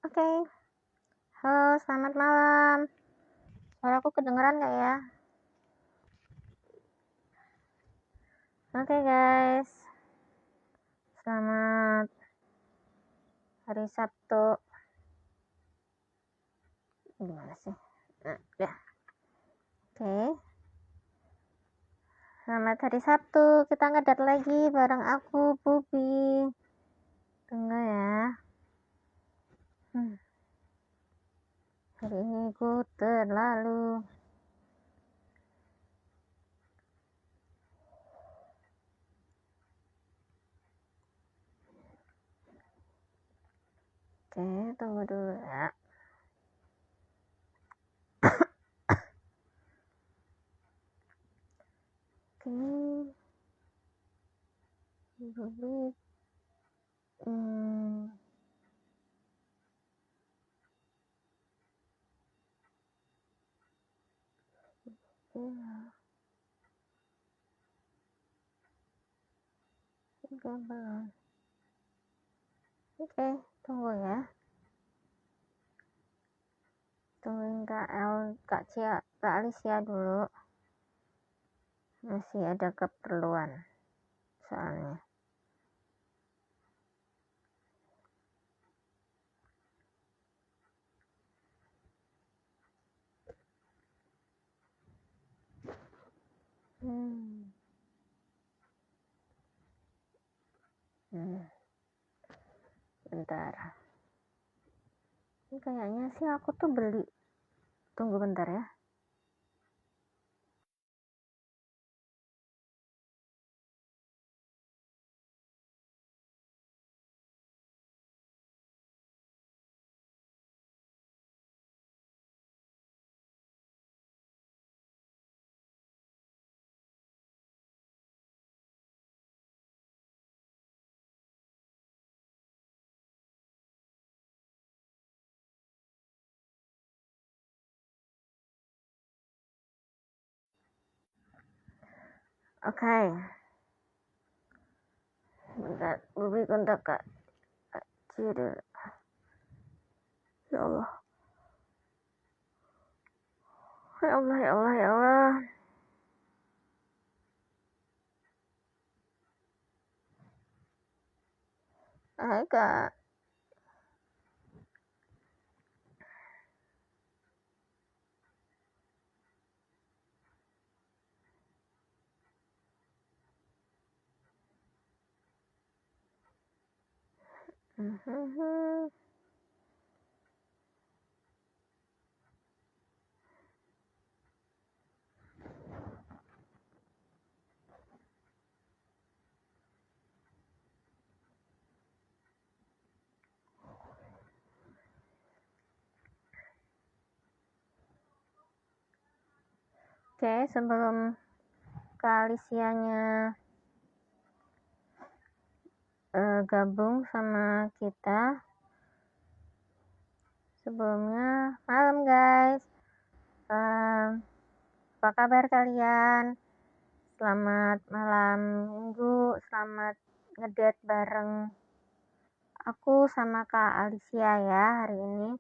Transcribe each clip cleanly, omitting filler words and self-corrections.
Oke, halo selamat malam. Suaraku kedengeran nggak ya? Oke guys, selamat hari Sabtu. Gimana sih? Ya, oke. Selamat hari Sabtu, kita ngedat lagi bareng aku, Bubi. Tunggu ya. Hari ini ku terlalu Oke, tunggu dulu ya. Oke. Bubi. Belum. Oke, tunggu ya. Tungguin Kak Alicia dulu. Masih ada keperluan soalnya. Bentar. Ini kayaknya sih aku tuh beli. Tunggu bentar ya. Oke. Bentar, Bubi kontak Kak Ciri. Ya Allah. Ya Allah, ya Allah, ya Allah. Hai Kak. Oke, sebelum Kak Alicianya gabung sama kita, sebelumnya malam guys. Apa kabar kalian? Selamat malam minggu, selamat ngedate bareng aku sama Kak Alicia ya hari ini.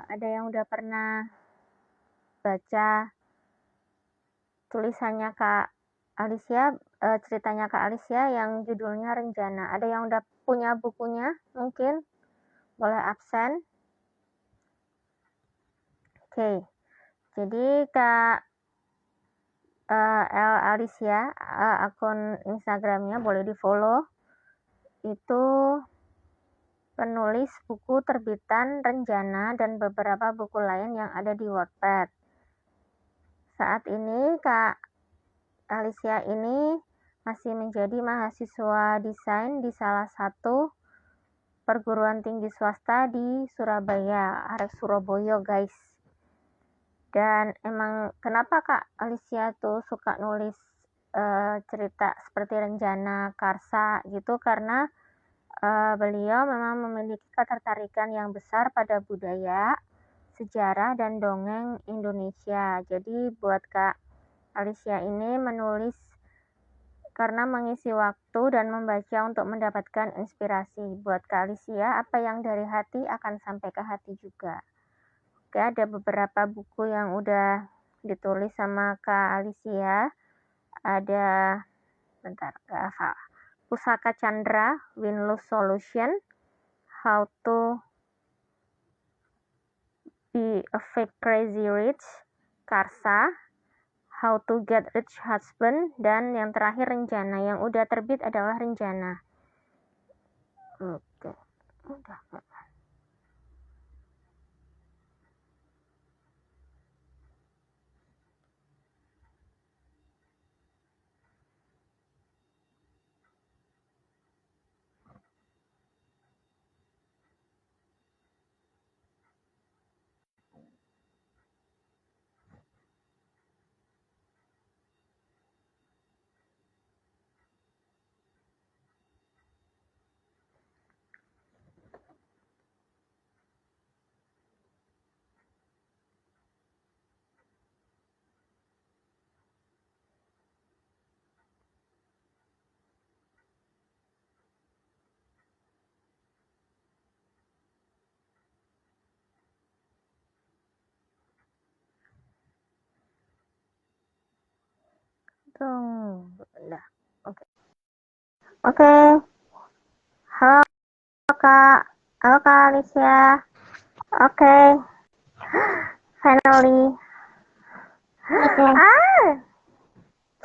Ada yang udah pernah baca tulisannya Kak Alicia, ceritanya Kak Alicia yang judulnya Renjana. Ada yang udah punya bukunya mungkin? Boleh absen. Oke, jadi Kak Alicia, akun Instagramnya boleh di follow. Itu penulis buku terbitan Renjana dan beberapa buku lain yang ada di Wattpad. Saat ini Kak Alicia ini masih menjadi mahasiswa desain di salah satu perguruan tinggi swasta di Surabaya, arek Surabaya guys. Dan emang kenapa Kak Alicia tuh suka nulis cerita seperti Renjana, Karsa gitu, karena beliau memang memiliki ketertarikan yang besar pada budaya, sejarah, dan dongeng Indonesia. Jadi buat Kak Alicia ini menulis karena mengisi waktu dan membaca untuk mendapatkan inspirasi. Buat Kak Alicia, apa yang dari hati akan sampai ke hati juga. Oke, ada beberapa buku yang udah ditulis sama Kak Alicia. Ada, bentar, gak hafal. Pusaka Chandra, Win-Lose Solution, How to Be a Fake Crazy Rich, Karsa, How to Get Rich Husband, dan yang terakhir Rencana. Yang udah terbit adalah Rencana. Oke, udah. Tunggu, udah. Oke. Oke. Halo Kak. Halo Kak Alicia. Oke. Finally.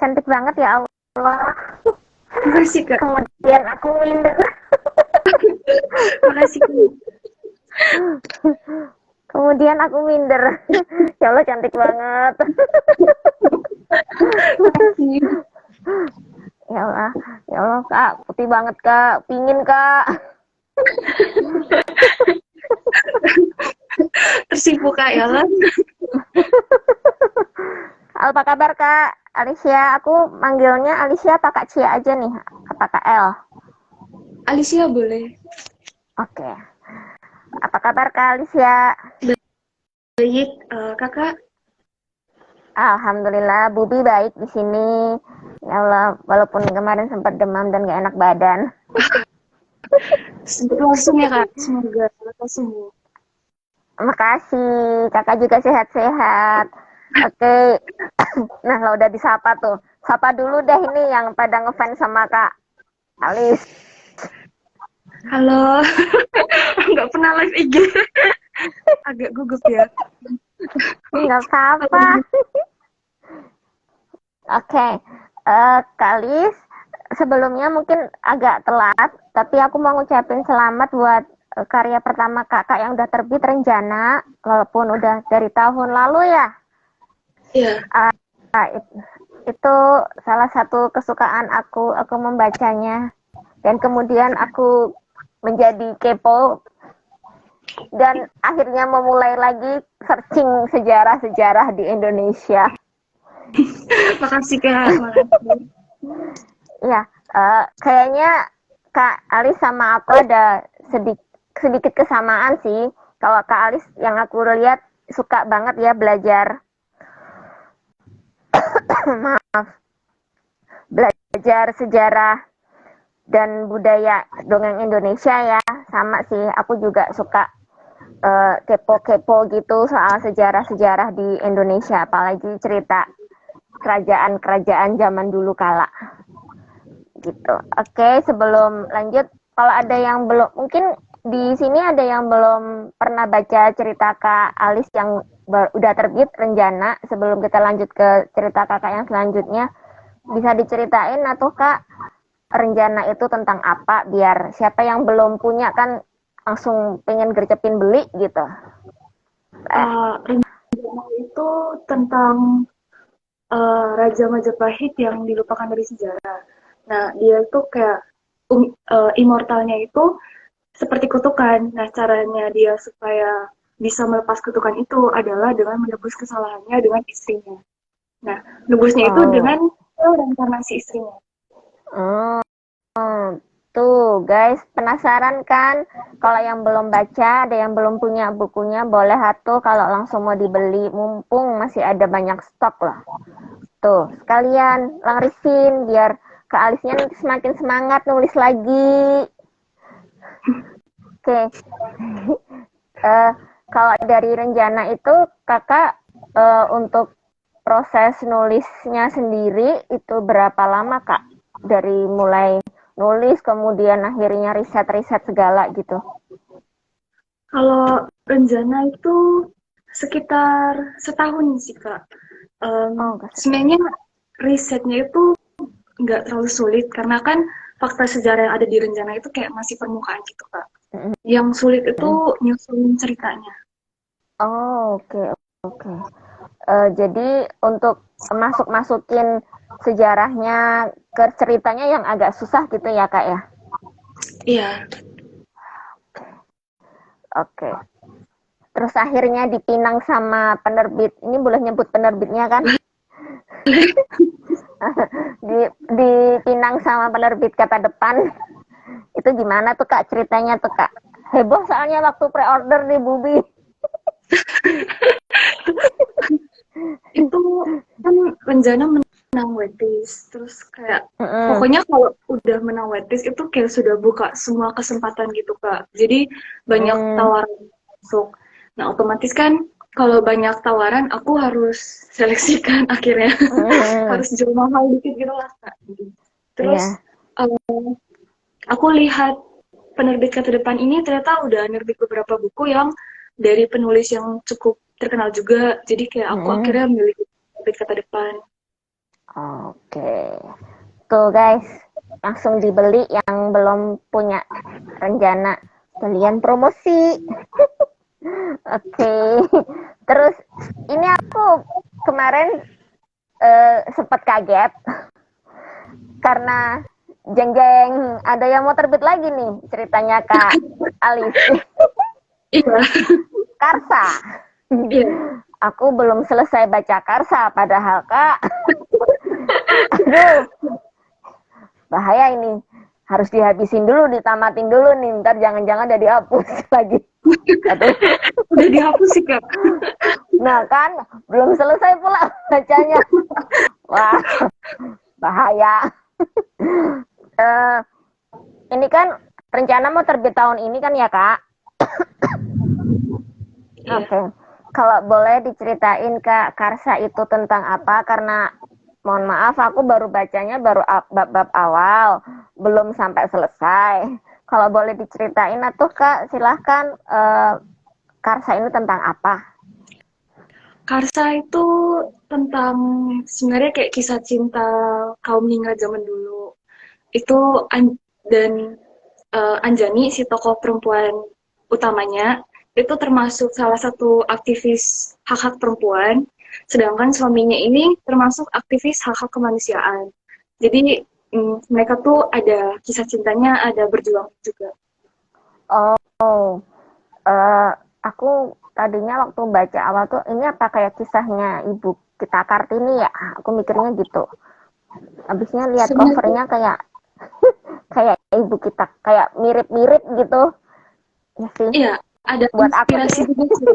Cantik banget ya Allah. Makasih Kak. Kemudian aku minder. Makasih Kak. Kemudian aku minder. Ya Allah, cantik banget. Makasih. Ya Allah Kak, putih banget Kak. Pingin Kak. Tersipu Kak Yola. Apa kabar Kak Alicia? Aku manggilnya Alicia apa Kak Cia aja nih? Apa Kak L? Alicia boleh. Oke. Apa kabar Kak Alicia? Baik, Kakak. Alhamdulillah, Bubi baik di sini. Ya Allah, walaupun kemarin sempat demam dan gak enak badan. Sempat langsung ya Kak. Semoga Kakak sembuh. Makasih, kakak juga sehat-sehat. Oke. Nah, kalau udah disapa tuh. Sapa dulu deh ini yang pada ngefans sama Kak Alis. Halo. Nggak pernah live IG. Agak gugup ya. Nggak apa-apa. Oke. Kak Alis, sebelumnya mungkin agak telat, tapi aku mau ngucapin selamat buat karya pertama kakak yang udah terbit Rencana, walaupun udah dari tahun lalu ya. Iya. Itu salah satu kesukaan aku membacanya, dan kemudian aku menjadi kepo dan akhirnya memulai lagi searching sejarah-sejarah di Indonesia. Makasih Kak. Makasih. Ya, kayaknya Kak Alis sama aku ada sedikit kesamaan sih. Kalau Kak Alis yang aku lihat suka banget ya belajar belajar sejarah dan budaya dongeng Indonesia ya. Sama sih, aku juga suka kepo-kepo gitu soal sejarah-sejarah di Indonesia, apalagi cerita kerajaan-kerajaan zaman dulu kala. Gitu. Oke, sebelum lanjut, kalau ada yang belum, mungkin di sini ada yang belum pernah baca cerita Kak Alis yang udah terbit Rencana, sebelum kita lanjut ke cerita kakak yang selanjutnya, bisa diceritain atau Kak Rencana itu tentang apa, biar siapa yang belum punya kan langsung pengen gercepin beli gitu. Rencana itu tentang Raja Majapahit yang dilupakan dari sejarah. Nah, dia itu kayak immortalnya itu seperti kutukan. Nah, caranya dia supaya bisa melepas kutukan itu adalah dengan menebus kesalahannya dengan istrinya. Nah, nebusnya itu dengan reinkarnasi istrinya. Tuh guys, penasaran kan? Kalau yang belum baca, ada yang belum punya bukunya, boleh atuh kalau langsung mau dibeli, mumpung masih ada banyak stok lah. Tuh, sekalian langrisin biar Kak Alisnya nanti semakin semangat nulis lagi. Oke. Kalau dari Renjana itu kakak untuk proses nulisnya sendiri itu berapa lama kak? Dari mulai nulis kemudian akhirnya riset-riset segala gitu. Kalau Renjana itu sekitar setahun sih Kak. Sebenarnya risetnya itu nggak terlalu sulit karena kan fakta sejarah yang ada di Renjana itu kayak masih permukaan gitu Kak. Yang sulit itu nyusun ceritanya. Oh, oke. Jadi untuk masukin sejarahnya ke ceritanya yang agak susah gitu ya kak ya? Iya. Oke. Terus akhirnya dipinang sama penerbit. Ini boleh nyebut penerbitnya kan? Dipinang sama penerbit Kata Depan. Itu gimana tuh kak ceritanya tuh kak? Heboh soalnya waktu pre-order di Bubi. Itu kan Renjana menang Wetis, terus kayak pokoknya kalau udah menang Wetis itu kayak sudah buka semua kesempatan gitu Kak. Jadi banyak tawaran masuk. Nah otomatis kan kalau banyak tawaran aku harus seleksikan akhirnya. Harus jual mahal dikit gitu lah Kak. Terus aku lihat penerbit Kata Depan ini ternyata udah nerbit beberapa buku yang dari penulis yang cukup terkenal juga. Jadi kayak aku akhirnya milih penerbit Kata Depan. Oke. Tuh guys, langsung dibeli yang belum punya Renjana. Kalian promosi. Oke. Terus ini aku kemarin sempat kaget karena jeng-jeng ada yang mau terbit lagi nih ceritanya Kak Alis. Iya. Karsa. Iya. Aku belum selesai baca Karsa padahal Kak. Aduh. Bahaya ini. Harus dihabisin dulu, ditamatin dulu nih. Ntar jangan-jangan udah dihapus lagi. Aduh. Udah dihapus sih Kak. Nah kan, belum selesai pula bacanya. Wah, bahaya. Ini kan rencana mau terbit tahun ini kan ya Kak? Iya. Oke. Kalau boleh diceritain Kak, Karsa itu tentang apa? Karena mohon maaf aku baru bacanya baru bab-bab awal, belum sampai selesai. Kalau boleh diceritain atuh Kak, silahkan. Karsa ini tentang apa? Karsa itu tentang sebenarnya kayak kisah cinta kaum ningrat zaman dulu. Itu dan Anjani si tokoh perempuan utamanya itu termasuk salah satu aktivis hak-hak perempuan, sedangkan suaminya ini termasuk aktivis hak-hak kemanusiaan. Jadi mereka tuh ada kisah cintanya, ada berjuang juga. Oh, aku tadinya waktu baca awal tuh ini apa kayak kisahnya ibu kita Kartini ya? Aku mikirnya gitu. Abisnya lihat covernya kayak kayak ibu kita, kayak mirip-mirip gitu. Ya sih. Iya, ada buat inspirasi aku juga.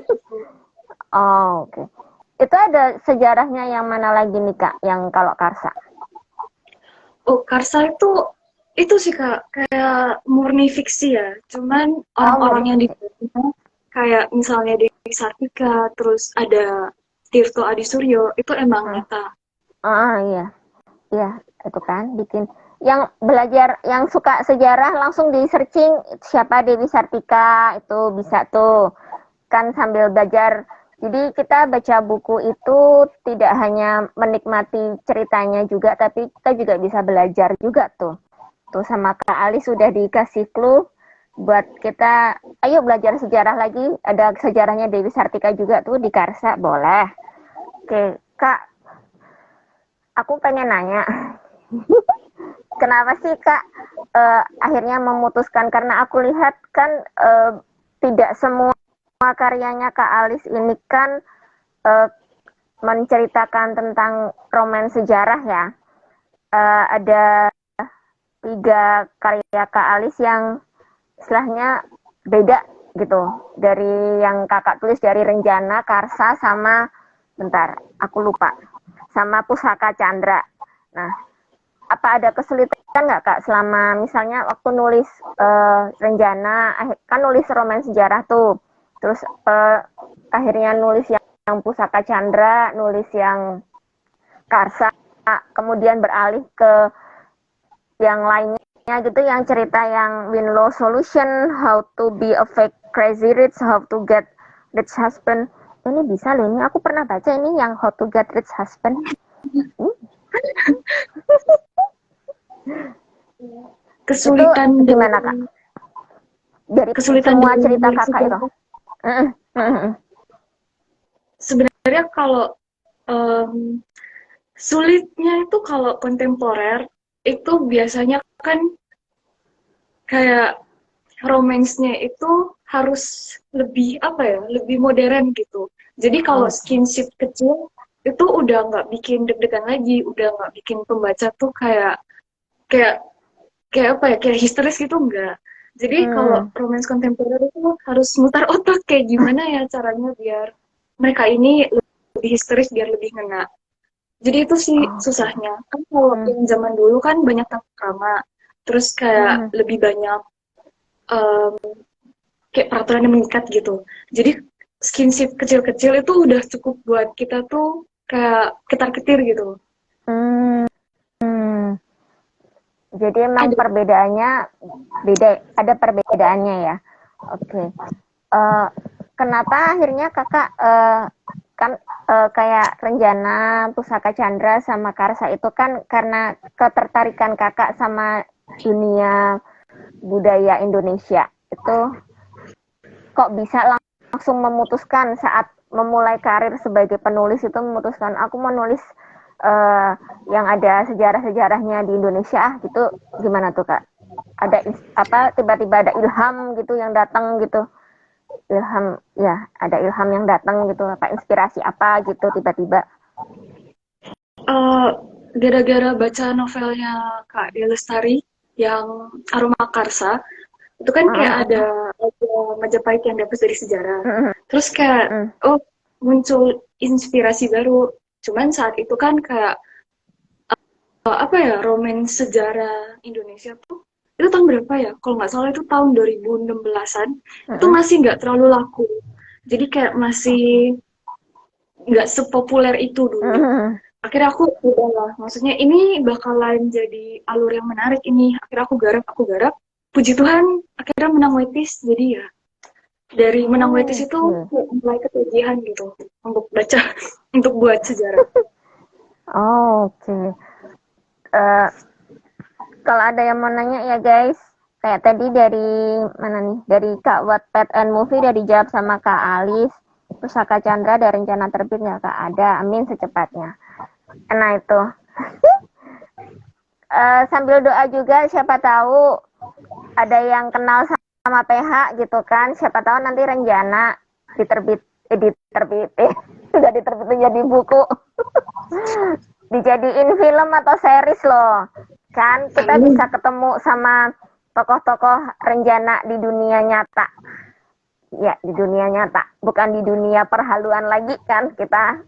Oh, oke. Itu ada sejarahnya yang mana lagi nih Kak, yang kalau Karsa? Oh, Karsa itu sih Kak, kayak murni fiksi ya. Cuman orang-orang yang di kayak misalnya Dewi Sartika, terus ada Tirto Adi Suryo, itu emang nyata. Iya. Iya, itu kan bikin yang belajar, yang suka sejarah langsung di searching siapa Dewi Sartika, itu bisa tuh kan sambil belajar. Jadi kita baca buku itu tidak hanya menikmati ceritanya juga, tapi kita juga bisa belajar juga tuh. Tuh sama Kak Ali sudah dikasih clue buat kita, ayo belajar sejarah lagi. Ada sejarahnya Dewi Sartika juga tuh di Karsa, boleh. Oke, Kak, aku pengen nanya. Kenapa sih Kak akhirnya memutuskan, karena aku lihat kan tidak semua karyanya Kak Alis ini kan menceritakan tentang roman sejarah ya. Ada 3 karya Kak Alis yang istilahnya beda gitu dari yang kakak tulis, dari Renjana, Karsa, sama bentar aku lupa, sama Pusaka Chandra. Nah apa ada kesulitan nggak Kak selama misalnya waktu nulis Renjana, kan nulis roman sejarah tuh, terus akhirnya nulis yang Pusaka Chandra, nulis yang Karsa, kemudian beralih ke yang lainnya gitu, yang cerita yang Win-Low Solution, How to be a fake crazy rich, How to get rich husband. Ini bisa loh, ini aku pernah baca ini yang How to get rich husband. Kesulitan itu gimana Kak? Dari kesulitan semua dari cerita Kakak itu. Sebenarnya kalau sulitnya itu kalau kontemporer itu biasanya kan kayak romansnya itu harus lebih apa ya, lebih modern gitu. Jadi kalau skinship kecil itu udah nggak bikin deg-degan lagi, udah nggak bikin pembaca tuh kayak kayak kayak apa ya, kayak histeris gitu enggak. Jadi kalau romance kontemporer itu harus mutar otak kayak gimana ya caranya biar mereka ini lebih histeris, biar lebih ngena. Jadi itu sih susahnya. Kan kalau yang zaman dulu kan banyak drama, terus kayak lebih banyak kayak peraturan yang mengikat gitu. Jadi skinship kecil-kecil itu udah cukup buat kita tuh kayak ketar-ketir gitu. Jadi emang perbedaannya beda, ada perbedaannya ya. Oke. Kenapa akhirnya Kakak kan kayak Renjana, Pusaka Chandra sama Karsa itu kan karena ketertarikan Kakak sama dunia budaya Indonesia. Itu kok bisa langsung memutuskan saat memulai karir sebagai penulis itu, memutuskan aku mau nulis yang ada sejarah-sejarahnya di Indonesia gitu, gimana tuh Kak? Ada apa, tiba-tiba ada ilham gitu yang datang gitu, ilham ya, ada ilham yang datang gitu, apa inspirasi apa gitu tiba-tiba? Gara-gara baca novelnya Kak Dia Lestari yang Aroma Karsa, itu kan kayak ada Majapahit yang dapat dari sejarah. Terus kayak muncul inspirasi baru. Cuman saat itu kan kayak apa ya, roman sejarah Indonesia tuh itu tahun berapa ya? Kalau nggak salah itu tahun 2016-an. Itu masih nggak terlalu laku. Jadi kayak masih nggak sepopuler itu dulu. Akhirnya aku udahlah, maksudnya ini bakalan jadi alur yang menarik ini. Akhirnya aku garap. Puji Tuhan, akhirnya menang Waitis. Jadi ya, dari menang Waitis itu mulai ketagihan gitu untuk baca, untuk buat sejarah. Oke. Kalau ada yang mau nanya ya guys, kayak tadi dari mana nih? Dari Kak Wattpad and Movie udah dijawab sama Kak Alis. Pusaka Chandra ada rencana terbit nggak Kak? Ada, amin secepatnya. Nah itu. Sambil doa juga, siapa tahu ada yang kenal sama PH gitu kan, siapa tahu nanti Renjana diterbitin udah diterbitin jadi buku dijadiin film atau series loh kan, kita bisa ketemu sama tokoh-tokoh Renjana di dunia nyata ya, di dunia nyata, bukan di dunia perhaluan lagi kan kita.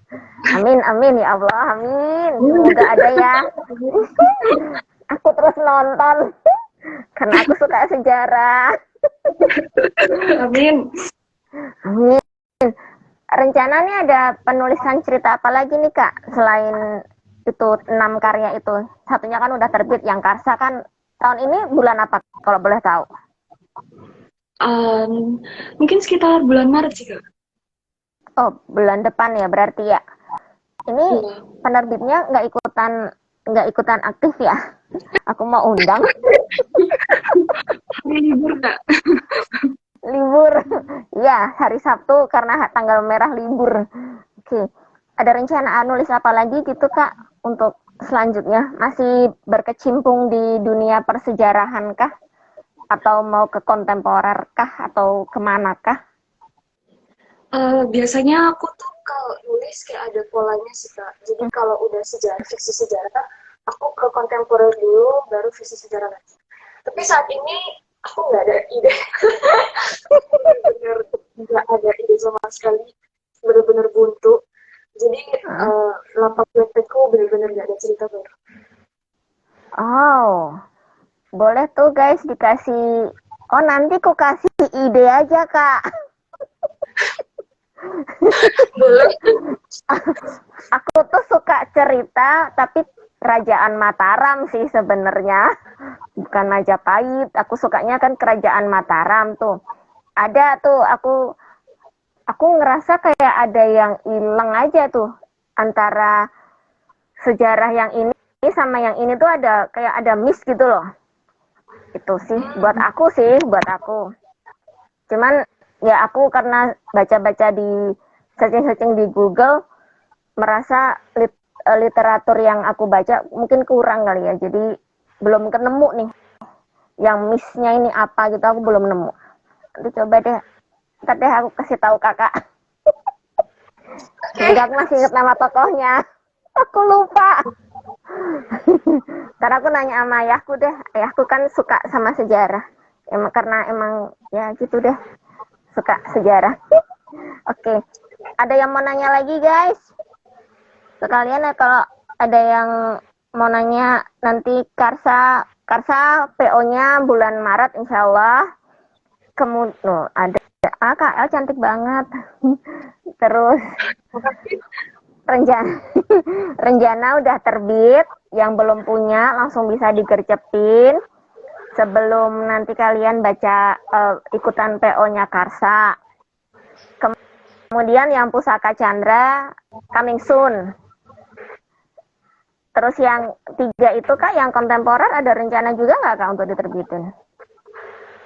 Amin amin ya Allah, amin, semoga ada ya. Aku terus nonton karena aku suka sejarah. Amin. Amin. Rencananya ada penulisan cerita apa lagi nih Kak selain itu 6 karya itu? Satunya kan udah terbit, yang Karsa kan tahun ini bulan apa kalau boleh tahu? Mungkin sekitar bulan Maret sih Kak. Oh, bulan depan ya berarti ya. Ini penerbitnya nggak ikutan aktif ya? Aku mau undang. Libur Kak. Libur. Ya, hari Sabtu karena tanggal merah libur. Oke. Ada rencana nulis apa lagi gitu Kak untuk selanjutnya? Masih berkecimpung di dunia persejarahan kah? Atau mau ke kontemporer kah? Atau kemana kah? Biasanya aku tuh kalau nulis kayak ada polanya sih Kak. Jadi kalau udah sejarah, fiksi sejarah, aku ke kontemporer dulu, baru fiksi sejarah lagi. Tapi saat ini aku nggak ada ide. Bener-bener nggak ada ide sama sekali. Bener-bener buntu. Jadi lapak webpadku bener-bener nggak ada cerita baru. Oh, boleh tuh guys dikasih. Oh, nanti ku kasih ide aja, Kak. Boleh. Aku tuh suka cerita, tapi Kerajaan Mataram sih sebenarnya. Bukan Majapahit. Aku sukanya kan Kerajaan Mataram tuh. Ada tuh aku ngerasa kayak ada yang hilang aja tuh antara sejarah yang ini sama yang ini tuh ada kayak ada miss gitu loh. Itu sih buat aku. Cuman ya aku karena baca-baca di searching-searching di Google merasa literatur yang aku baca mungkin kurang kali ya. Jadi belum ketemu nih yang missnya ini apa gitu aku belum nemu. Nanti coba deh. Ntar deh aku kasih tahu kakak. Semoga aku masih ingat nama tokohnya. Aku lupa. Karena aku nanya sama ayahku deh. Ayahku kan suka sama sejarah. Karena emang ya gitu deh. Suka sejarah. Oke. Ada yang mau nanya lagi guys? Sekalian ya kalau ada yang mau nanya nanti Karsa PO-nya bulan Maret insya Allah. Kemudian ada KL cantik banget. Terus rencana rencana udah terbit, yang belum punya langsung bisa digercepin sebelum nanti kalian baca ikutan PO-nya Karsa. Kemudian yang Pusaka Chandra coming soon. Terus yang 3 itu Kak, yang kontemporer ada rencana juga nggak Kak untuk diterbitin?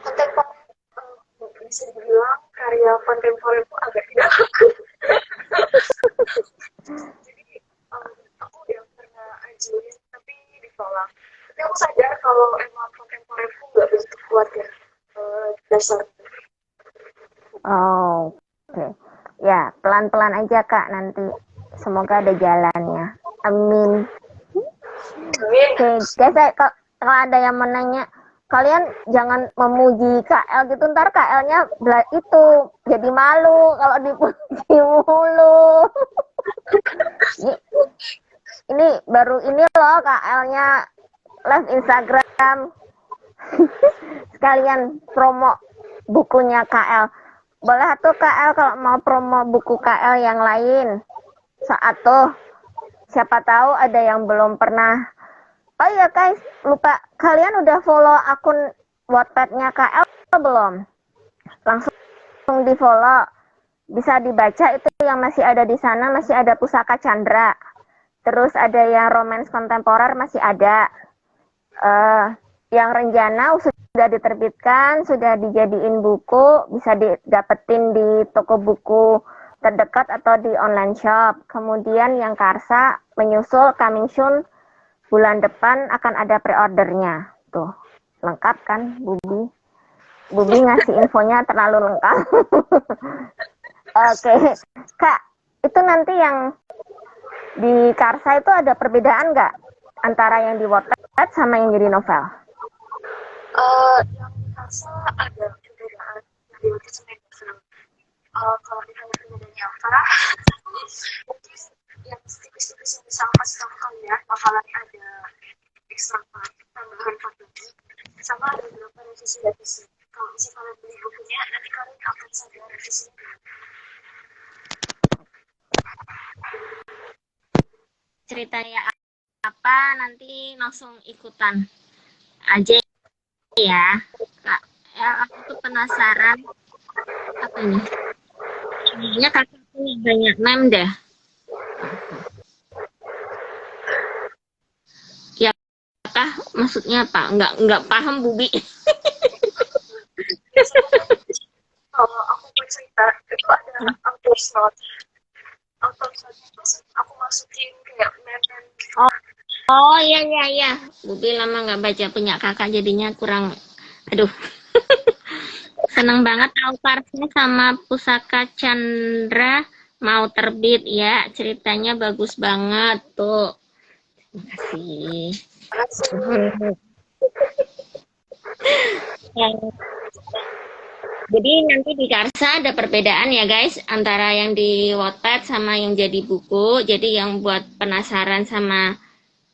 Kontemporer bisa dibilang karya kontemporer itu agak tidak aku. Jadi aku udah pernah ajuin tapi ditolak. Tapi aku sadar kalau emang kontemporerku nggak begitu kuat ya dasar. Oh, oke. Ya, pelan-pelan aja Kak nanti. Semoga ada jalannya. Amin. Amin. Oke, guys, kalau ada yang menanya, kalian jangan memuji KL gitu, ntar KL-nya itu jadi malu kalau dipuji mulu. ini baru ini loh KL-nya live Instagram. Sekalian promo bukunya KL. Boleh tuh KL kalau mau promo buku KL yang lain. Saat tuh siapa tahu ada yang belum pernah. Oh iya guys, lupa. Kalian udah follow akun Wattpad-nya KL belum? Langsung di follow. Bisa dibaca itu yang masih ada di sana, masih ada Pusaka Chandra. Terus ada yang romance kontemporer masih ada. Yang Renjana sudah diterbitkan, sudah dijadiin buku, bisa didapetin di toko buku terdekat atau di online shop. Kemudian yang Karsa menyusul coming soon bulan depan akan ada pre-ordernya. Tuh, lengkap kan Bubi? Bubi ngasih infonya terlalu lengkap. Oke, Kak, itu nanti yang di Karsa itu ada perbedaan nggak antara yang di Wattpad sama yang jadi novel? Yang merasa ada perbedaan dari waktu sama novel. Kalau ditanya perbedaannya apa, mungkin yang tipis-tipis yang bisa aku kasih tahu kalian bakalan ada ekstra part, tambahan part lagi, sama ada beberapa revisi. Kalau misalnya kalian beli bukunya, nanti kalian akan sadar revisinya. Ceritanya apa nanti langsung ikutan aja ya Kak. Ya, aku tuh penasaran apa ini? Kayaknya kakak punya banyak meme deh. Ya kah? Maksudnya apa? Enggak paham Bubi. Kalau aku bercerita itu ada author's note. Aku masukin kayak meme. Oh iya. Bubi lama nggak baca punya kakak jadinya kurang. Aduh. Seneng banget tahu Karsa sama Pusaka Chandra mau terbit ya. Ceritanya bagus banget tuh. Terima kasih. Jadi nanti di Karsa ada perbedaan ya guys antara yang di Wattpad sama yang jadi buku. Jadi yang buat penasaran sama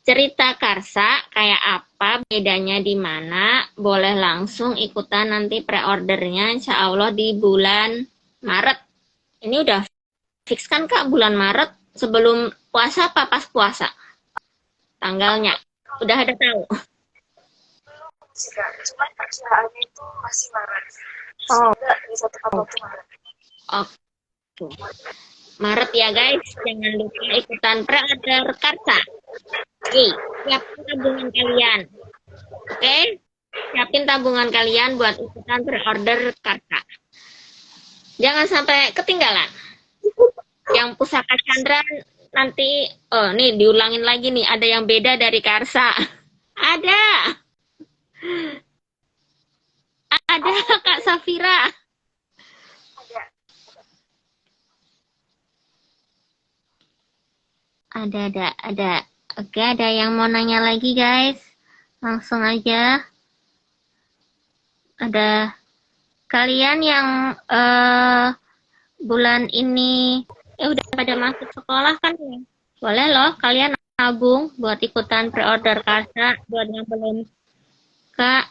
cerita Karsa kayak apa, bedanya di mana, boleh langsung ikutan nanti pre-ordernya insya Allah di bulan Maret. Ini udah fix kan Kak, bulan Maret sebelum puasa apa pas puasa? Tanggalnya udah ada tahu? Belum sih Kak, cuman perkiraannya itu masih Maret. Oh, Semoga bisa tepat waktu Maret. oke. Maret ya guys, jangan lupa ikutan pre-order Karsa. Oke, siapin tabungan kalian. Oke, siapin tabungan kalian buat ikutan pre-order Karsa. Jangan sampai ketinggalan. Yang pusaka Chandra nanti, oh nih diulangin lagi nih, ada yang beda dari Karsa. Ada. Ada Kak Safira. Ada. Oke, ada yang mau nanya lagi guys? Langsung aja. Ada kalian yang bulan ini udah pada masuk sekolah kan ya? Boleh loh kalian nabung buat ikutan pre-order Karsa. Buat yang belum, Kak,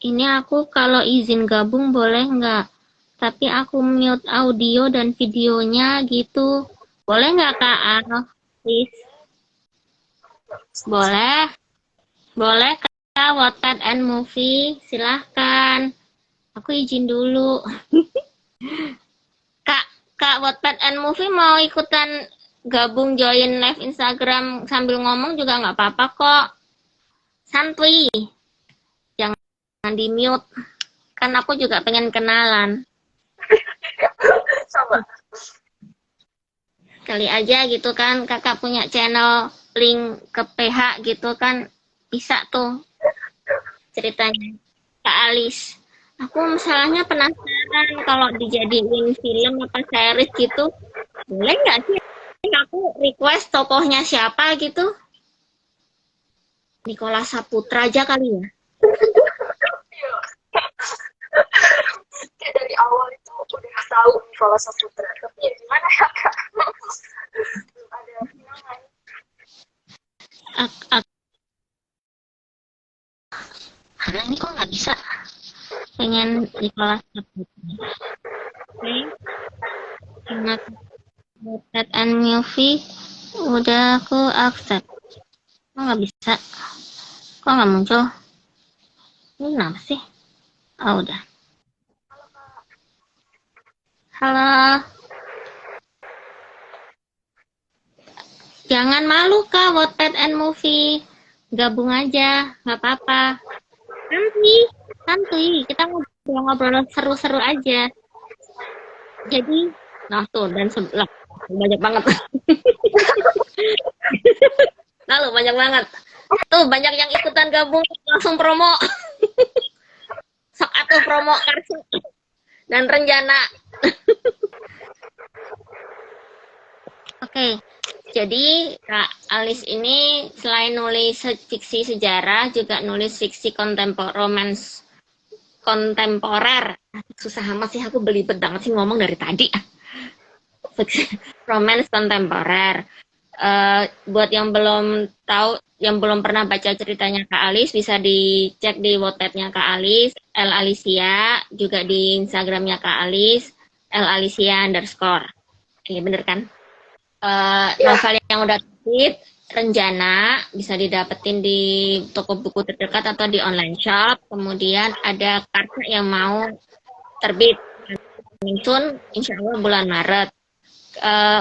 ini aku kalau izin gabung boleh nggak? Tapi aku mute audio dan videonya gitu. Boleh nggak Kak? Please. Boleh. Boleh Kak, Wattpad and Movie. Silahkan. Aku izin dulu. Kak, Wattpad and Movie mau ikutan gabung join live Instagram sambil ngomong juga nggak apa-apa kok. Santuy. Jangan di mute. Kan aku juga pengen kenalan. Sama. Kali aja gitu kan, kakak punya channel link ke PH gitu kan, bisa tuh ceritanya. Kak Alis. Aku masalahnya penasaran kalau dijadiin film apa series gitu, boleh nggak sih aku request tokohnya siapa gitu? Nikola Saputra aja kali ya. Kayak dari awal itu udah tahu Nikola Saputra, tapi ya gimana ya Kak? Belum ada kenangan. Karena ini kok nggak bisa. Pengen Nikola Saputra. Oke. Ingat Wattpad and Movie udah aku accept. Kok nggak bisa? Kok nggak muncul? Ini kenapa sih? Oh, udah. Halo. Jangan malu Kak, Wattpad and Movie. Gabung aja, nggak apa-apa. Santuy. Kita ngobrol seru-seru aja. Jadi, nah tuh, dan sebelah. Banyak banget. Lalu banyak banget. Tuh, banyak yang ikutan gabung, langsung promo. Sok atuh promo Karsa dan Renjana. Oke, jadi Kak Alis ini selain nulis fiksi sejarah, juga nulis fiksi romance kontemporer. Susah amat sih, aku belibet banget sih ngomong dari tadi. Romance kontemporer. Buat yang belum tahu, yang belum pernah baca ceritanya Kak Alis, bisa dicek di Wattpad-nya Kak Alis, L Alicia, juga di Instagramnya Kak Alis, L Alicia _ Ini bener kan? Novel yang udah terbit, Renjana, bisa didapetin di toko buku terdekat atau di online shop. Kemudian ada Karsa yang mau terbit, Soon, insya Allah bulan Maret.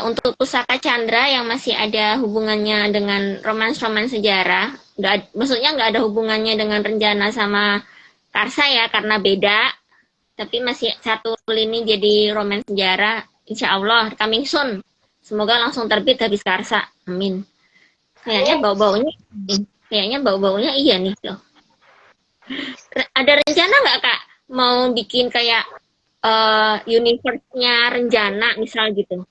Untuk Pusaka Chandra yang masih ada hubungannya dengan romans-romans sejarah, maksudnya nggak ada hubungannya dengan Renjana sama Karsa ya, karena beda, tapi masih satu lini jadi romans sejarah, insya Allah coming soon. Semoga langsung terbit habis Karsa, amin. Kayaknya bau-baunya iya nih tuh. Ada rencana nggak Kak mau bikin kayak universe-nya Renjana misal gitu?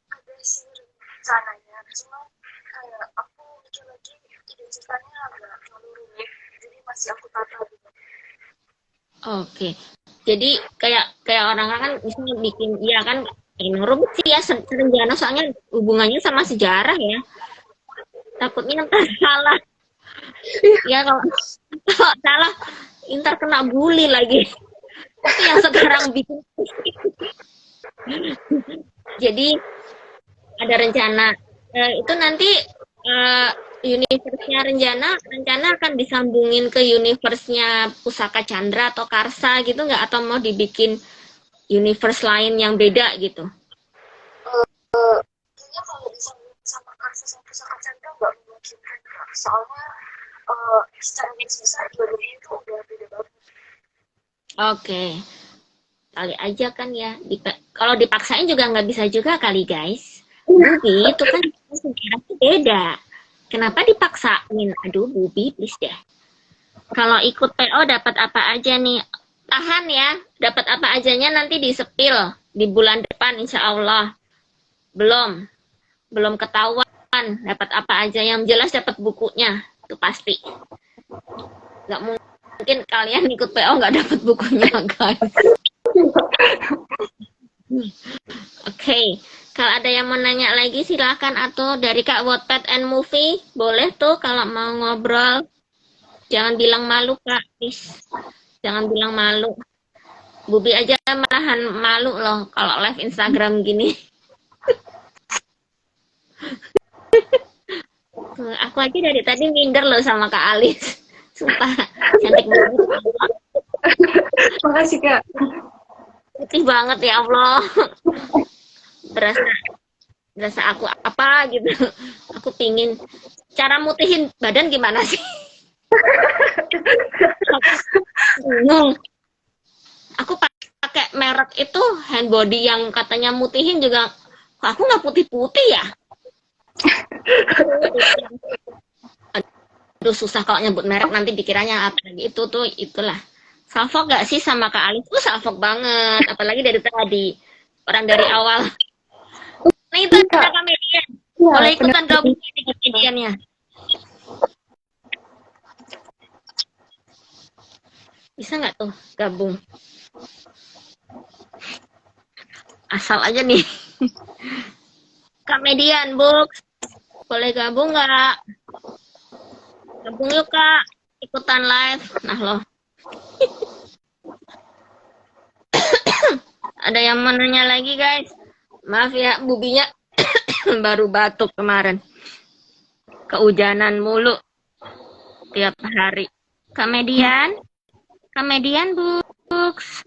Ada sih rencananya, cuma kayak aku mikir lagi ide ceritanya agak terlalu rumit, jadi masih aku tata gitu. Oke. Jadi kayak orang-orang kan misalnya bikin, iya kan, rumit sih ya Renjana soalnya hubungannya sama sejarah ya. takutnya ntar salah. Ya kalau salah ntar kena bully lagi. Itu yang sekarang bikin. Jadi ada rencana itu nanti universe-nya rencana akan disambungin ke universe-nya Pusaka Chandra atau Karsa gitu nggak, atau mau dibikin universe lain yang beda gitu? Kayaknya kalau disambung sama Karsa sama Pusaka Chandra nggak memungkinkan, soalnya secara garis besar dua-duanya itu udah beda banget. Oke. Kali aja kan ya. Kalau dipaksain juga nggak bisa juga kali guys. Bubi itu kan sejarahnya beda. Kenapa dipaksain? Aduh Bubi please deh. Kalau ikut PO dapat apa aja nih? Tahan ya. Dapat apa ajanya nanti disepil di bulan depan insya Allah. Belum ketahuan dapat apa aja. Yang jelas dapat bukunya. Itu pasti. Nggak mungkin kalian ikut PO nggak dapat bukunya guys. Oke, kalau ada yang mau nanya lagi silakan, atau dari Kak Wattpad and Movie boleh tuh kalau mau ngobrol. Jangan bilang malu Kak, please. Jangan bilang malu. Bubi aja malahan malu loh kalau live Instagram gini. Aku aja dari tadi minder loh sama Kak Alis. Sumpah, cantik banget. Makasih Kak. Putih banget ya Allah. Berasa aku apa gitu. Aku pingin. Cara mutihin badan gimana sih? Bingung. Aku pakai merek itu hand body yang katanya mutihin juga. Aku nggak putih-putih ya. Aduh susah kalau nyebut merek, nanti dikiranya apa lagi. Itulah. Salfok gak sih sama Kak Alis? Salfok banget. Apalagi dari tadi. Orang dari awal. Nah itu ada komedian. Boleh ikutan gabung di komediannya. Bisa nggak tuh gabung? Asal aja nih. Komedian Books. Boleh gabung nggak? Gabung yuk Kak. Ikutan live. Nah loh. Ada yang mau nanya lagi guys? Maaf ya, Bubinya baru batuk kemarin. Kehujanan mulu tiap hari. Komedian Books.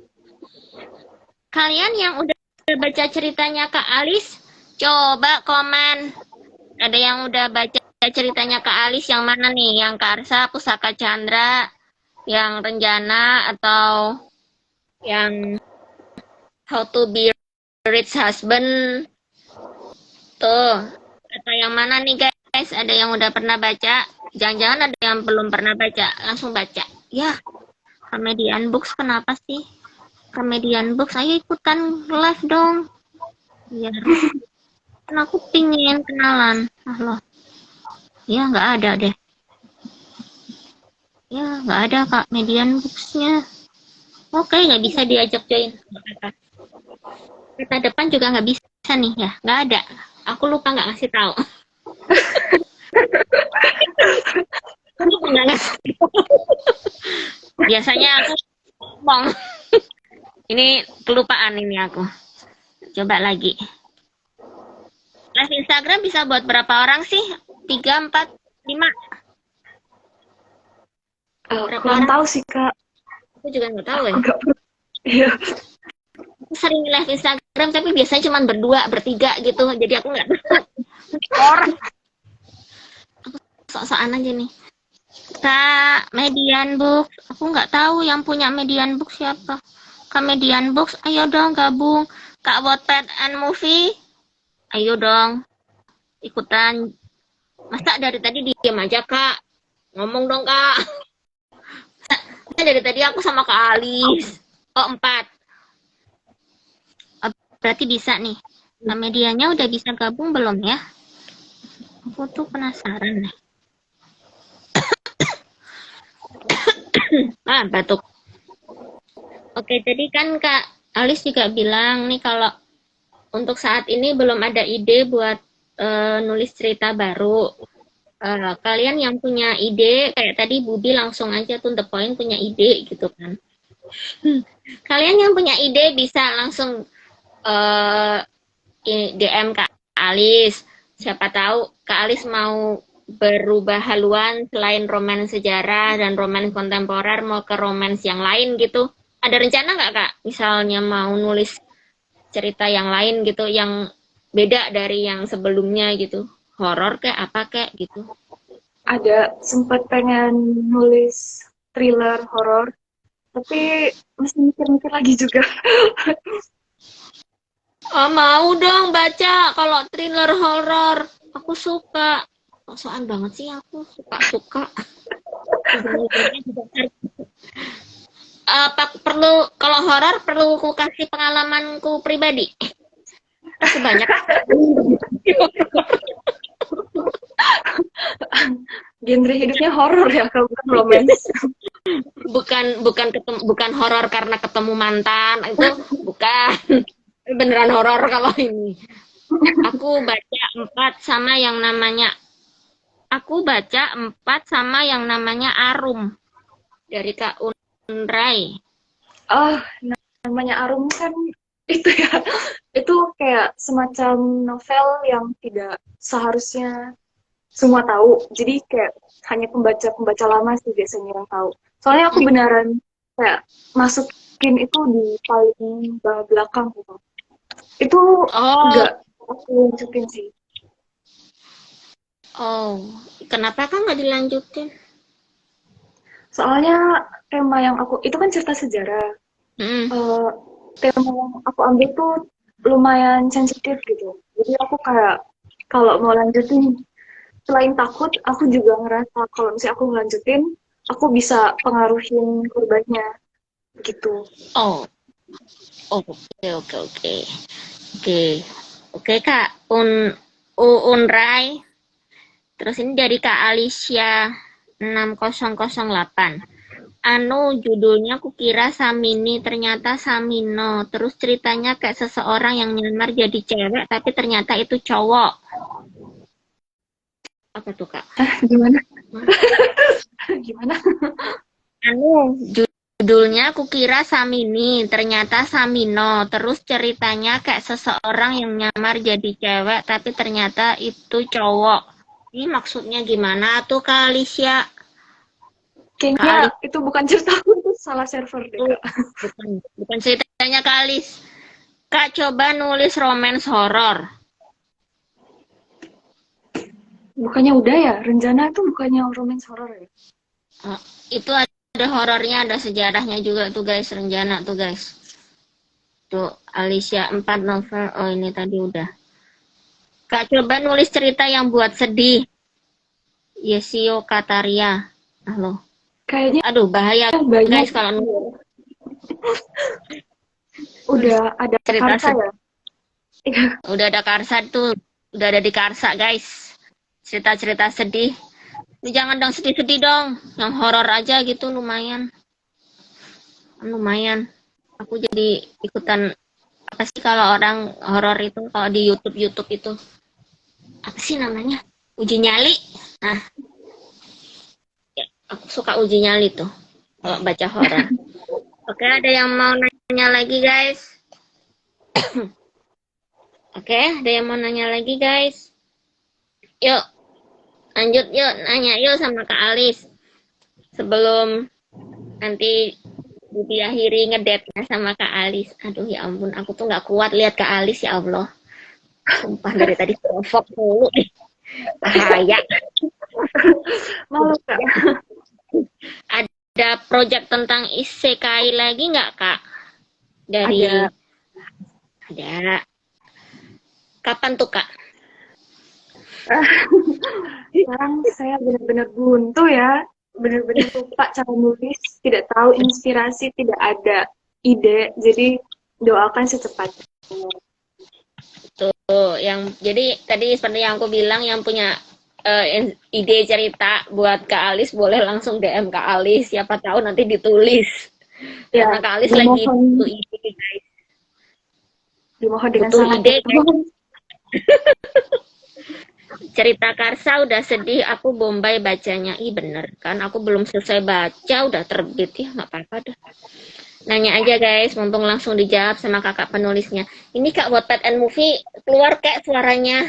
Kalian yang udah baca ceritanya Kak Alis, coba komen. Ada yang udah baca ceritanya Kak Alis yang mana nih? Yang Karsa, Pusaka Chandra, yang Renjana, atau yang How to be Rich Husband tuh, atau yang mana nih guys? Ada yang udah pernah baca? Jangan-jangan ada yang belum pernah baca, langsung baca ya. Komedian Books kenapa sih? Komedian Books, ayo ikutan live dong biar kan aku pingin kenalan. Loh ya nggak ada deh ya, nggak ada Kak Median Books-nya. Oke, nggak bisa diajak join. Kita depan juga nggak bisa nih ya, nggak ada. Aku lupa nggak ngasih tahu. Biasanya aku ngomong. Ini kelupaan ini aku. Coba lagi. Live Instagram bisa buat berapa orang sih? 3, 4, 5? Kurang tahu sih Kak. Aku juga nggak tahu ya. Iya. Aku sering live Instagram tapi biasanya cuma berdua, bertiga gitu. Jadi aku nggak orang. Aku sok-sokan aja nih. Kak Median Books, aku nggak tahu yang punya Median Books siapa. Kak Median Books, ayo dong gabung. Kak Wattpad and Movie, ayo dong ikutan. Masa dari tadi diam aja Kak? Ngomong dong Kak. Masa dari tadi aku sama Kak Alis. Oh 4. Oh, berarti bisa nih. Nah, medianya udah bisa gabung belum ya? Aku tuh penasaran nih. Batuk. Oke, tadi kan Kak Alis juga bilang nih kalau untuk saat ini belum ada ide buat nulis cerita baru. kalian yang punya ide, kayak tadi Budi langsung aja tuh the point punya ide gitu kan. Kalian yang punya ide bisa langsung eh, DM Kak Alis. Siapa tahu Kak Alis mau berubah haluan selain roman sejarah dan roman kontemporer mau ke romans yang lain gitu. Ada rencana nggak Kak? Misalnya mau nulis cerita yang lain gitu, yang beda dari yang sebelumnya gitu. Horor kayak apa kayak gitu. Ada sempat pengen nulis thriller horor, tapi masih mikir-mikir lagi juga. Oh, mau dong baca kalau thriller horor. Aku suka. Sosokan banget sih aku suka-suka. Apa perlu kalau horor perlu ku kasih pengalamanku pribadi? Masih banyak. Genre hidupnya horor ya, kalau bukan romance. Bukan horor karena ketemu mantan, itu bukan. Beneran horor kalau ini. Aku baca 4 sama yang namanya Arum dari Kak Unrai. Oh, namanya Arum kan itu ya. Itu kayak semacam novel yang tidak seharusnya semua tahu. Jadi kayak hanya pembaca-pembaca lama sih biasanya yang tahu. Soalnya aku beneran kayak masukin itu di paling bawah belakang gitu. Itu enggak aku lanjutin sih. Kenapa kan nggak dilanjutin? Soalnya tema yang aku itu kan cerita sejarah. Tema yang aku ambil tuh lumayan sensitif gitu. Jadi aku kayak kalau mau lanjutin, selain takut, aku juga ngerasa kalau misalnya aku ngelanjutin, aku bisa pengaruhin korbannya gitu. Oke Kak Unrai. Terus ini dari Kak Alicia 6008. Judulnya kukira Samini, ternyata Samino. Terus ceritanya kayak seseorang yang nyamar jadi cewek, tapi ternyata itu cowok. Apa tuh Kak? Gimana? Gimana? Judulnya kukira Samini, ternyata Samino. Terus ceritanya kayak seseorang yang nyamar jadi cewek, tapi ternyata itu cowok. Ini maksudnya gimana tuh Kak Alicia? Kayaknya itu bukan ceritaku, itu salah server deh Kak. Bukan ceritanya Kak Alis. Kak coba nulis romance horor. Bukannya udah ya? Renjana itu bukannya romance horor ya? Itu ada horornya, ada sejarahnya juga tuh guys, Renjana tuh guys. Tuh Alicia 4 novel. Oh ini tadi udah. Kak coba nulis cerita yang buat sedih. Yesio Kataria. Halo. Kayaknya aduh bahaya guys kalau nulis. Udah ada cerita Karsa ya? Udah ada Karsa tuh. Udah ada di Karsa guys. Cerita-cerita sedih. Jangan dong sedih-sedih dong. Yang horor aja gitu lumayan. Aku jadi ikutan apa sih kalau orang horor itu kalau di YouTube itu apa sih namanya? Uji nyali. Nah, ya, aku suka uji nyali tuh kalau baca horor. Oke, ada yang mau nanya lagi guys? Oke, ada yang mau nanya lagi guys? Yuk, lanjut yuk, nanya yuk sama Kak Alis. Sebelum nanti diakhiri ngedate-nya sama Kak Alis. Aduh ya ampun, aku tuh nggak kuat lihat Kak Alis ya Allah. Sumpah dari tadi provok mulu nih. Bahaya. Malu Kak. Ada project tentang isekai lagi nggak Kak? Ada. Kapan tuh Kak? Sekarang saya benar-benar buntu ya. Benar-benar lupa cara nulis, tidak tahu inspirasi, tidak ada ide. Jadi doakan secepatnya. Tuh, jadi tadi seperti yang aku bilang, yang punya ide cerita buat Kak Alis boleh langsung DM Kak Alis. Siapa tahu nanti ditulis. Ya, karena Kak Alis lagi butuh ide guys. Dimohon dengan sangat ide. Cerita Karsa udah sedih, aku Bombay bacanya. Ih bener kan, aku belum selesai baca, udah terbit ya, nggak apa-apa dah. Nanya aja guys, mumpung langsung dijawab sama kakak penulisnya. Ini Kak Wattpad and Movie, keluar kayak suaranya.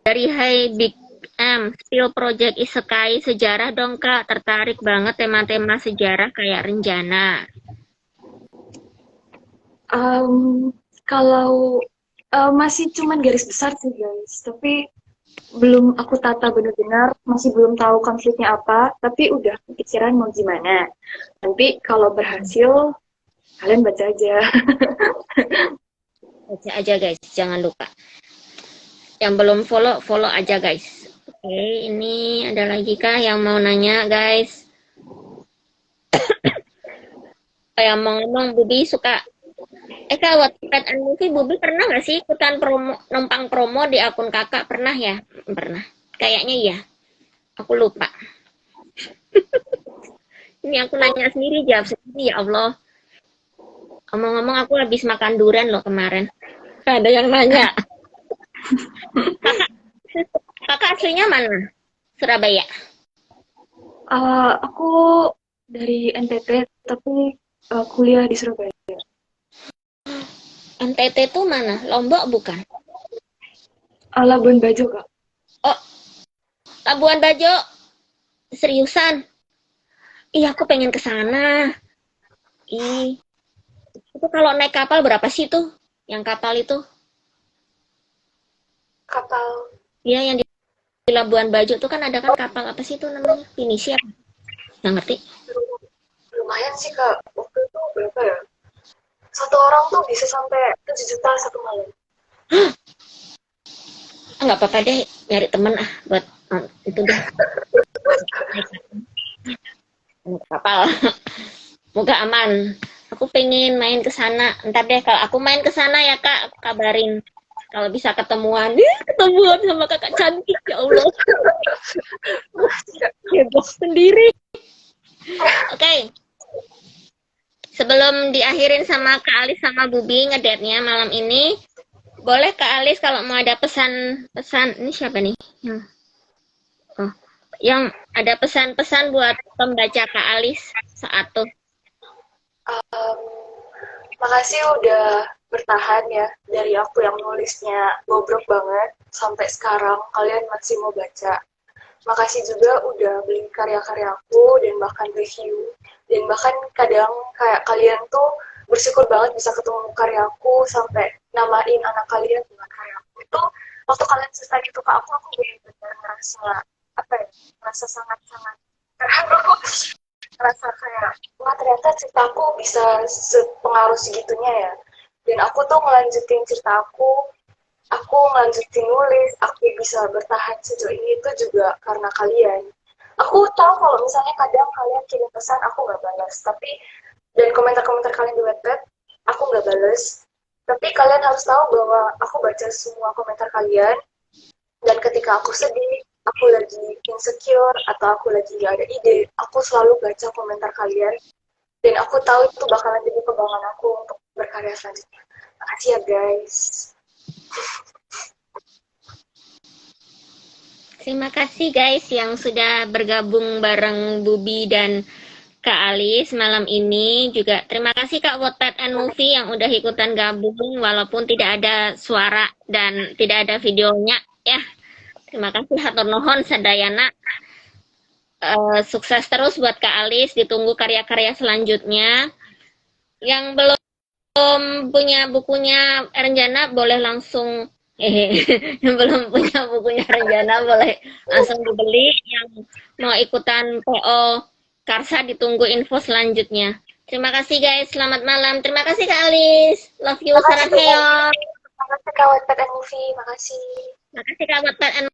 Dari Hai Big M, Spill Project Isekai, sejarah dong Kak, tertarik banget tema-tema sejarah kayak Renjana. Kalau masih cuman garis besar sih guys, tapi belum aku tata benar-benar, masih belum tahu konfliknya apa, tapi udah kepikiran mau gimana. Nanti kalau berhasil, kalian baca aja. Baca aja guys, jangan lupa. Yang belum follow, follow aja guys. Oke, ini ada lagi kah yang mau nanya guys? Yang mau ngomong, Bubi suka Kak, Wattpad and Movie, Bubi pernah nggak sih ikutan numpang promo di akun kakak? Pernah ya? Pernah. Kayaknya iya. Aku lupa. Ini aku nanya sendiri, jawab sendiri, ya Allah. Ngomong-ngomong, aku habis makan durian loh kemarin. Ada yang nanya. Kakak aslinya mana? Surabaya. Aku dari NTT, tapi kuliah di Surabaya. NTT itu mana? Lombok bukan? Labuan Bajo, Kak. Oh, Labuan Bajo. Seriusan? Iya, aku pengen ke sana. Ih, itu kalau naik kapal berapa sih tuh? Yang kapal itu? Kapal. Iya, yang di Labuan Bajo tuh kan ada kan kapal apa sih itu namanya? Pinisi apa? Nggak ngerti. Lumayan sih, Kak. Waktu itu berapa ya? Satu orang tuh bisa sampai 7 juta satu malam. Nggak apa-apa deh, nyari temen buat itu deh. Kapal. Moga aman. Aku pengen main ke sana. Ntar deh kalau aku main ke sana ya Kak, aku kabarin. Kalau bisa ketemuan. Ketemuan sama kakak cantik ya Allah. Heboh sendiri. Oke. Sebelum diakhirin sama Kak Alis sama Bubi ngedate-nya malam ini, boleh Kak Alis kalau mau ada pesan-pesan, ini siapa nih? Yang ada pesan-pesan buat pembaca Kak Alis saat tuh. Makasih udah bertahan ya dari aku yang nulisnya bobrok banget sampai sekarang kalian masih mau baca. Makasih juga udah beli karya-karya aku dan bahkan review. Dan bahkan kadang kayak kalian tuh bersyukur banget bisa ketemu karyaku sampai namain anak kalian dengan karyaku. Itu waktu kalian cerita gitu ke aku benar-benar ngerasa apa ya, ngerasa sangat-sangat terharu. Ngerasa kayak, wah ternyata ceritaku bisa sepengaruh segitunya ya. Dan aku tuh ngelanjutin cerita aku ngelanjutin nulis, aku bisa bertahan sejauh ini itu juga karena kalian. Aku tahu kalau misalnya kadang kalian kirim pesan aku nggak balas, tapi dan komentar-komentar kalian di Wattpad aku nggak balas. Tapi kalian harus tahu bahwa aku baca semua komentar kalian, dan ketika aku sedih, aku lagi insecure atau aku lagi nggak ada ide, aku selalu baca komentar kalian, dan aku tahu itu bakalan jadi kebanggaan aku untuk berkarya selanjutnya. Makasih ya guys. Terima kasih guys yang sudah bergabung bareng Bubi dan Kak Alis malam ini. Juga terima kasih Kak Wattpad and Movie yang udah ikutan gabung walaupun tidak ada suara dan tidak ada videonya ya. Terima kasih hatur nuhun sadayana. Sukses terus buat Kak Alis, ditunggu karya-karya selanjutnya. Yang belum punya bukunya Renjana boleh langsung yang belum punya bukunya Renjana boleh langsung dibeli. Yang mau ikutan PO Karsa ditunggu info selanjutnya. Terima kasih guys, selamat malam. Terima kasih Kak Alis. Love you, sarang heyo. Terima kasih Kak Wattpad and Movie, makasih. Terima kasih Kak Wattpad and